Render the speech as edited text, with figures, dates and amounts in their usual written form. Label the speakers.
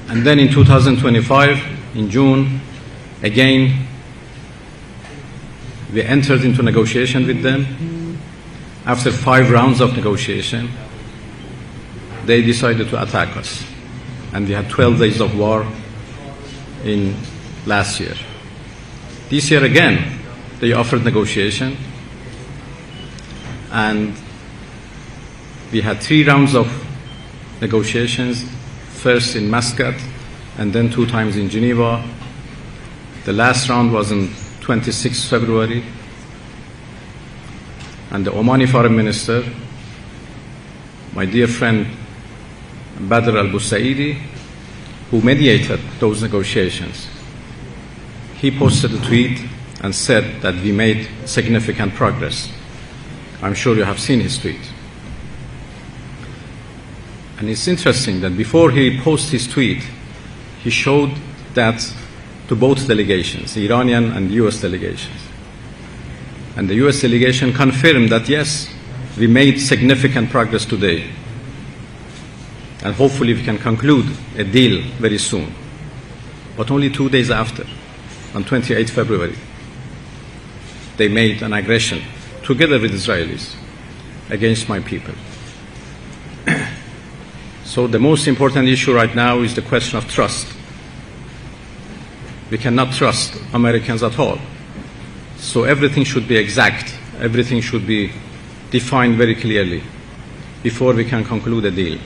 Speaker 1: And then in 2025, in June, again, we entered into negotiation with them. After 5 rounds of negotiation, they decided to attack us. And we had 12 days of war in last year. This year again, they offered negotiation. And we had 3 rounds of negotiations, first in Muscat and then 2 times in Geneva. The last round was on 26 February. And the Omani foreign minister, my dear friend Badr al-Busaidi, who mediated those negotiations, he posted a tweet and said that we made significant progress. I'm sure you have seen his tweet. And it's interesting that before he posted his tweet, he showed that to both delegations, the Iranian and US delegations. And the US delegation confirmed that, yes, we made significant progress today. And hopefully we can conclude a deal very soon. But only 2 days after, on 28 February, they made an aggression, together with Israelis, against my people. So the most important issue right now is the question of trust. We cannot trust Americans at all. So everything should be exact. Everything should be defined very clearly before we can conclude a deal.